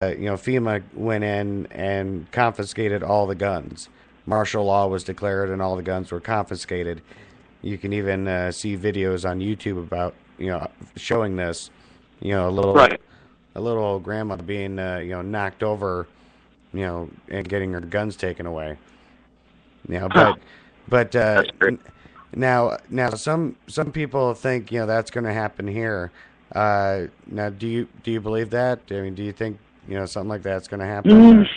FEMA went in and confiscated all the guns. Martial law was declared, and all the guns were confiscated. You can even see videos on YouTube about showing this. A little Right. a little old grandma being knocked over, and getting her guns taken away. Huh. But That's great. now some people think that's going to happen here. Now, do you believe that? I mean, do you think something like that's going to happen? Mm, Or?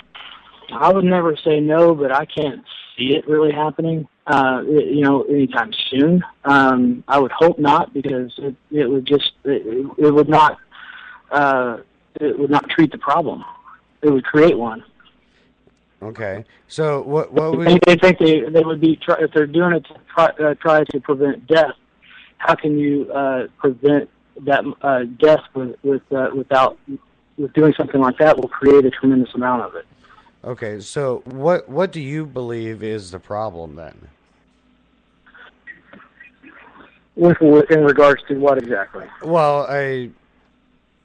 I would never say no, but I can't see it really happening. Anytime soon. I would hope not, because it would just it would not treat the problem. It would create one. Okay. So what They, would they think they would be if they're doing it to try to prevent death. How can you prevent that death with doing something like that will create a tremendous amount of it. Okay, so what do you believe is the problem then? In regards to what exactly? Well,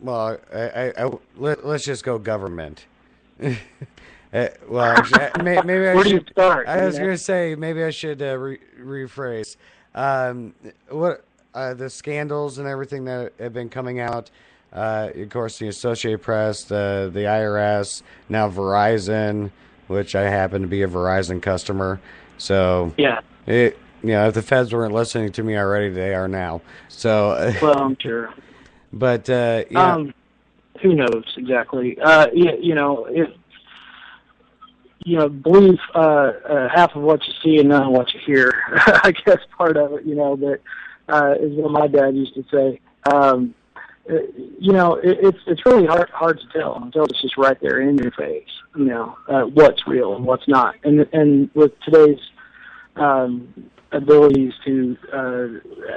let's just go government. Maybe I Where do you should. start? I was going to say maybe I should rephrase. What the scandals and everything that have been coming out. Of course, the Associated Press, the IRS, now Verizon, which I happen to be a Verizon customer. So Yeah. if the feds weren't listening to me already, they are now. So, Well, I'm sure. but Who knows exactly? If believe half of what you see and none of what you hear. I guess part of it, that is what my dad used to say. It's really hard to tell until it's just right there in your face. What's real and what's not, and with today's abilities to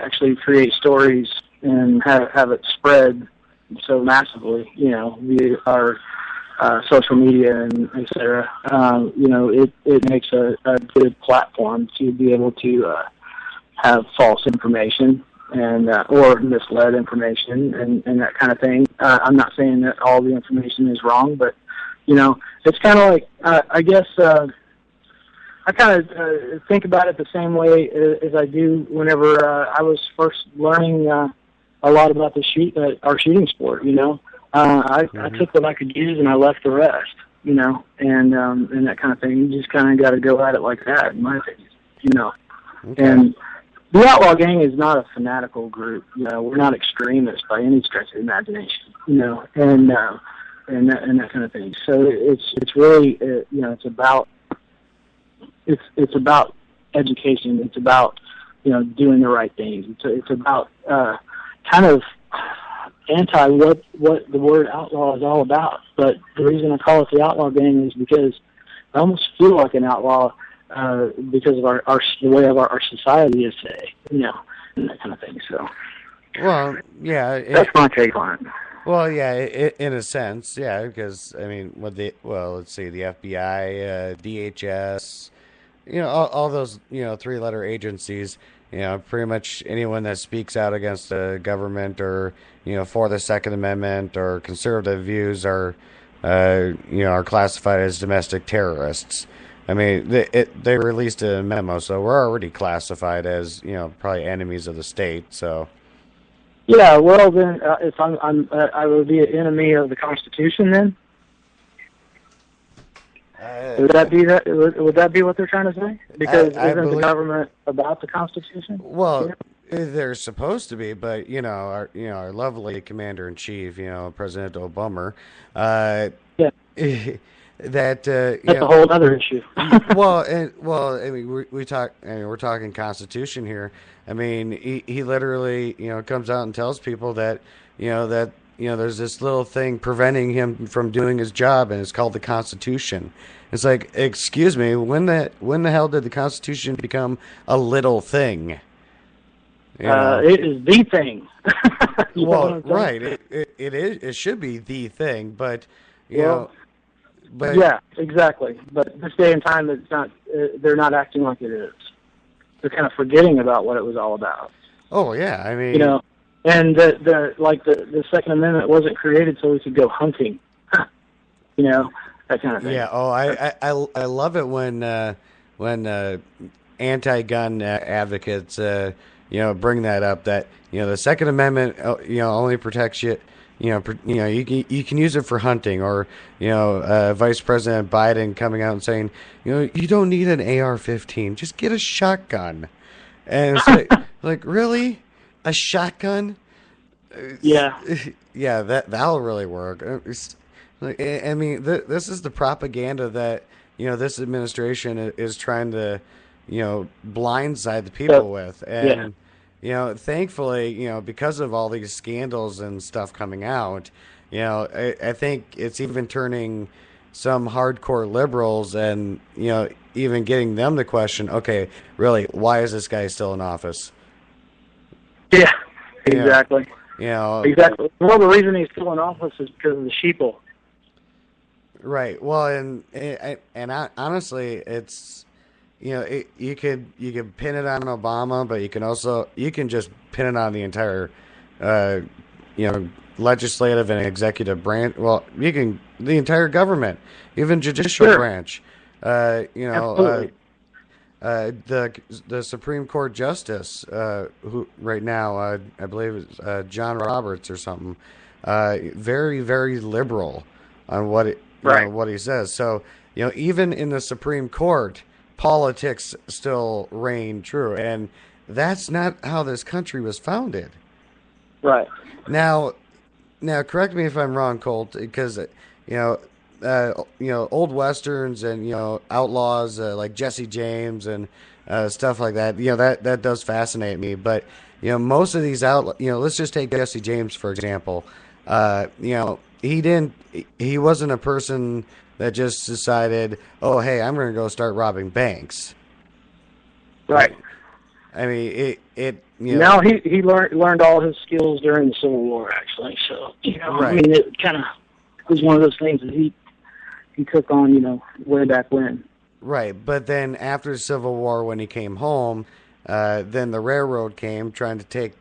actually create stories and have it spread so massively, via our social media and et cetera, it makes a good platform to be able to have false information and or misled information and that kind of thing. I'm not saying that all the information is wrong, but it's kind of like I guess I kind of think about it the same way as I do whenever I was first learning a lot about our shooting sport. I took what I could use and I left the rest. And that kind of thing. You just kind of got to go at it like that, in my opinion. okay. And the Outlaw Gang is not a fanatical group. We're not extremists by any stretch of the imagination. And that kind of thing. So it's really it's about education. It's about doing the right things. It's about kind of anti what the word outlaw is all about. But the reason I call it the Outlaw Gang is because I almost feel like an outlaw because of the way of our society is today, and that kind of thing. So, Well, yeah, that's my take on it. well, yeah, in a sense, yeah, because I mean, let's see, the FBI, DHS, all those, three-letter agencies, pretty much anyone that speaks out against the government or, for the Second Amendment or conservative views are classified as domestic terrorists. I mean, they released a memo, so we're already classified as, probably enemies of the state. So, Yeah, well then, if I would be an enemy of the Constitution. Then would that be that? Would that be what they're trying to say? Because I isn't the believe. government about the Constitution? Well, they're supposed to be, but our lovely commander in chief, President Obama, Yeah, that that's a whole other issue. I mean, we talk. I mean, we're talking Constitution here. I mean, he literally, comes out and tells people that, there's this little thing preventing him from doing his job, and it's called the Constitution. It's like, excuse me, when the hell did the Constitution become a little thing? It is the thing. You know what Well, I'm saying? right. It is. It should be the thing, but Well, but yeah, exactly. But this day and time, it's not. They're not acting like it is. They're kind of forgetting about what it was all about. oh yeah. I mean, And the Second Amendment wasn't created so we could go hunting. that kind of thing. Yeah. Oh, I love it when anti-gun advocates bring that up, that the Second Amendment only protects you. You can use it for hunting, or Vice President Biden coming out and saying you don't need an AR-15, just get a shotgun. And it's like really, a shotgun? Yeah. Yeah, that'll really work. I mean, this is the propaganda that this administration is trying to blindside the people with, and thankfully, because of all these scandals and stuff coming out, I think it's even turning some hardcore liberals, and even getting them to question, okay, really, why is this guy still in office? Yeah, exactly. Exactly. Well, the reason he's still in office is because of the sheeple. Right. Well, and honestly, it's you could pin it on Obama, but you can just pin it on the entire legislative and executive branch. Well, the entire government, even judicial branch. The Supreme Court Justice, who right now I believe is John Roberts or something, very, very liberal on what he says. So even in the Supreme Court, politics still reign true, and that's not how this country was founded. Right. Now, correct me if I'm wrong, Colt, because old westerns and outlaws like Jesse James and stuff like that. That does fascinate me. But most of these let's just take Jesse James for example. He wasn't a person that just decided, oh hey, I'm going to go start robbing banks. Right. I mean, Now he learned all his skills during the Civil War, actually. So right. I mean, it kind of was one of those things that he took on, way back when. Right, but then after the Civil War, when he came home, then the railroad came try to take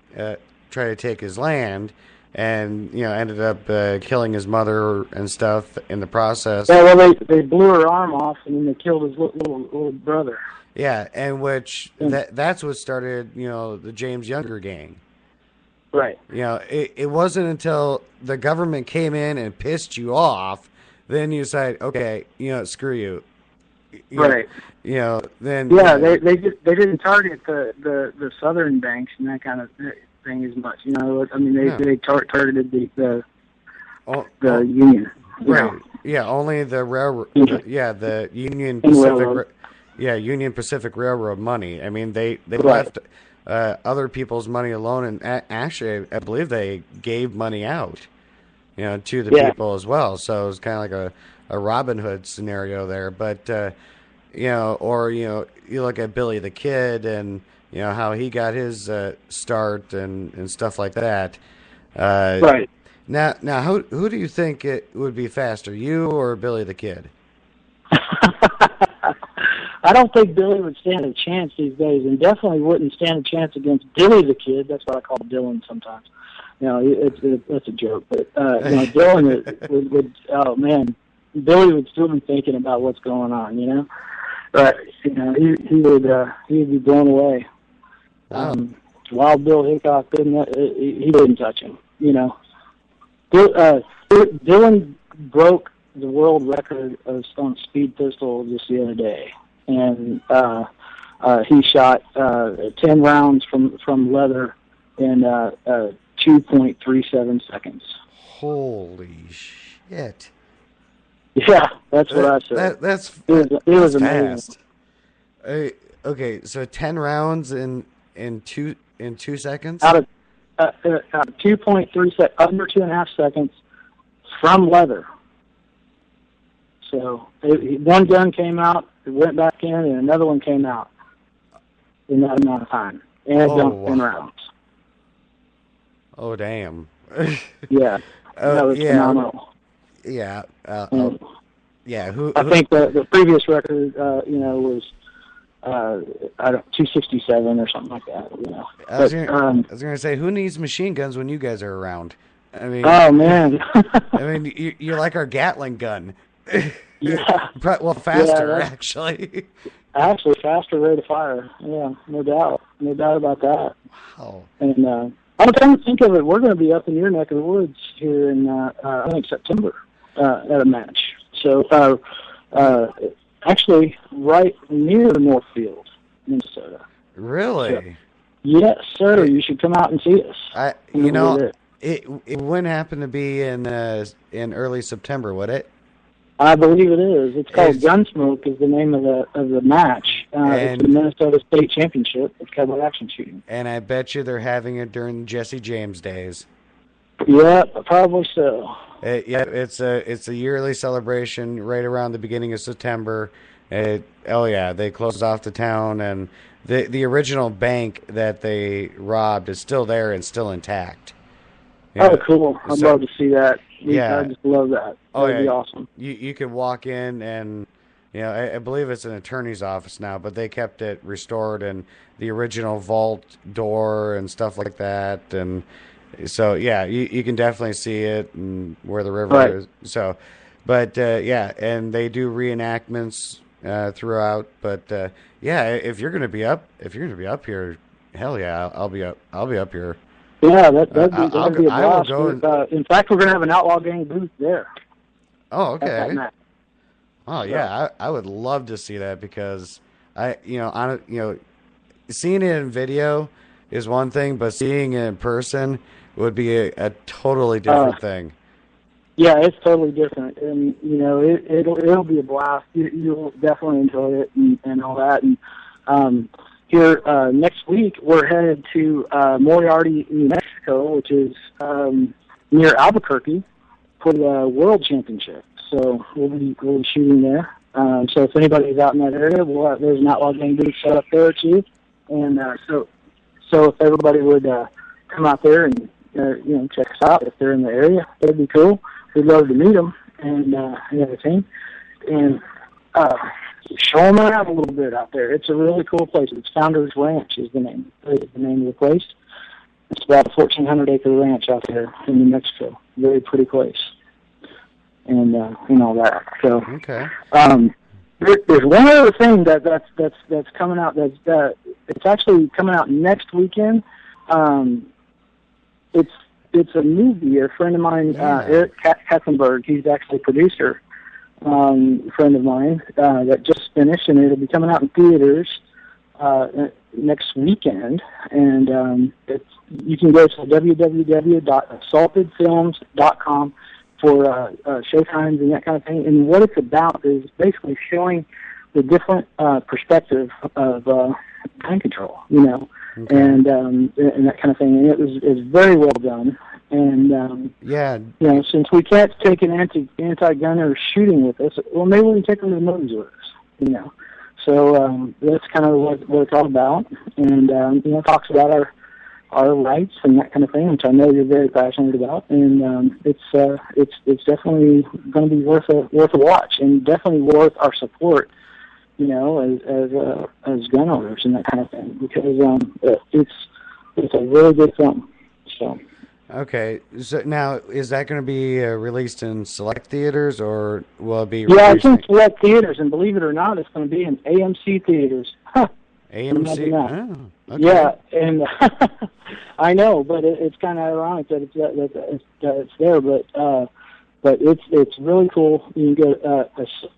his land, and ended up killing his mother and stuff in the process. Yeah, well, they blew her arm off, and then they killed his little brother. Yeah, and that's what started the James Younger gang. Right. It wasn't until the government came in and pissed you off, then you decide, okay, screw you. Right. Then they didn't target the southern banks and that kind of thing as much. I mean, they targeted the Union. Right. Yeah, only the railroad. The Union Pacific. Union Pacific Railroad money. I mean, they left other people's money alone, and actually, I believe they gave money out, to the people as well. So it was kind of like a Robin Hood scenario there. But you look at Billy the Kid and how he got his start and stuff like that. Right. Now, who do you think it would be faster, you or Billy the Kid? I don't think Billy would stand a chance these days, and definitely wouldn't stand a chance against Billy the Kid. That's what I call Dylan sometimes. That's a joke, but Dylan would oh man, Billy would still be thinking about what's going on. But he would be blown away. Wild Bill Hickok he didn't touch him. Dylan broke the world record on speed pistol just the other day, and he shot 10 rounds from leather in 2.37 seconds. Holy shit! Yeah, that's what I said. It was amazing. Okay, so 10 rounds in 2 seconds. Out of 2.3 under 2.5 seconds from leather. So one gun came out, it went back in, and another one came out in that amount of time. And it jumped 10 rounds. Oh, damn. Yeah. That was phenomenal. Yeah. I think the previous record, was 267 or something like that. I was going to say, who needs machine guns when you guys are around? I mean, oh man. I mean, you're like our Gatling gun. Yeah, Well, yeah, faster that's actually. actually faster rate of fire. Yeah, no doubt about that. Wow. And I'm trying to think of it. We're going to be up in your neck of the woods here in I think September at a match. So actually, right near Northfield, Minnesota. So, Really? yes, sir. It, You should come out and see us. I you Whenever we're know there. it wouldn't happen to be in early September, would it? I believe it is. It's called It's Gunsmoke. Is the name of the match. It's the and Minnesota State Championship of cowboy action shooting. and I bet you they're having it during Jesse James days. Yeah, probably so. Yeah, it's a yearly celebration right around the beginning of September. Oh yeah, they closed off the town, and the original bank that they robbed is still there and still intact. Oh, Yeah, cool. I'd so love to see that. I yeah, just love that. oh That'd be yeah, awesome. you could walk in and I believe it's an attorney's office now, but they kept it restored and the original vault door and stuff like that, and so yeah, you can definitely see it and where the Right. river is. So, but yeah, and they do reenactments throughout. But yeah, if you're gonna be up here, hell yeah, I'll be up. I'll be up here. Yeah, I'll that'd go. be a I will blast. go. And, In fact, we're going to have an Outlaw Gang booth there oh, at that okay. match. Oh So, yeah, I would love to see that because seeing it in video is one thing, but seeing it in person would be a totally uh, different thing. yeah, it's totally different, and it'll be a blast. You'll definitely enjoy it and all that. And here next week, we're headed to Moriarty, New Mexico, which is near Albuquerque, for the World Championship. So we'll be shooting there. So if anybody's out in that area, there's an Outlaw Gang booth set up there too. And so if everybody would come out there and check us out if they're in the area, that'd be cool. We'd love to meet them and everything, and show them around a little bit out there. It's a really cool place. It's Founders Ranch is the name of the place. It's about a 1,400-acre ranch out there in New Mexico. Very pretty place, and all that. So Okay. there's one other thing that's coming out. It's actually coming out next weekend. It's a movie. A friend of mine, Yeah. Eric Katzenberg, he's actually a producer. Friend of mine that just finished, and it'll be coming out in theaters next weekend. And you can go to www.assaultedfilms.com for showtimes and that kind of thing. And what it's about is basically showing the different perspective of gun control, Okay. and that kind of thing. And it was very well done. And Yeah. since we can't take an anti-gunner shooting with us, well, maybe we can take them to the movies with us. So that's kind of what it's all about, and talks about our rights and that kind of thing, which I know you're very passionate about, and it's definitely going to be worth a watch, and definitely worth our support, as gun owners and that kind of thing, because it's a really good film. So. Okay. So now, is that going to be released in select theaters, or will it be Yeah, released it's in select theaters, and believe it or not, it's going to be in AMC theaters. AMC? Imagine Oh, okay. Yeah, and I know, but it's kind of ironic that it's there. But it's really cool. You can go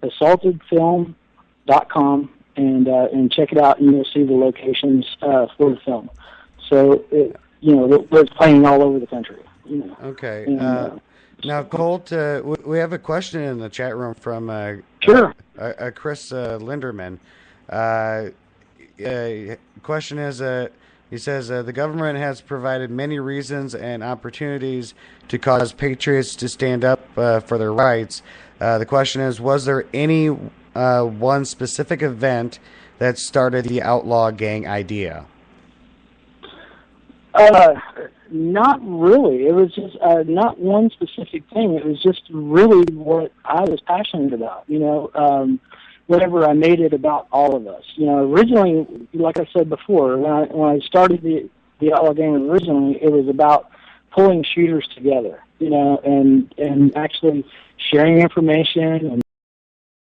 assaultedfilm.com and check it out, and you'll see the locations for the film. So it's playing all over the country. Okay. And, Now, Colt, we have a question in the chat room from Sure. Chris Linderman. Question is, he says, the government has provided many reasons and opportunities to cause patriots to stand up for their rights. The question is, was there any one specific event that started the outlaw gang idea? Not really. It was just not one specific thing. It was just really what I was passionate about. Whenever I made it about all of us. Originally, like I said before, when I started the Outlaw Gang originally, it was about pulling shooters together. And actually sharing information and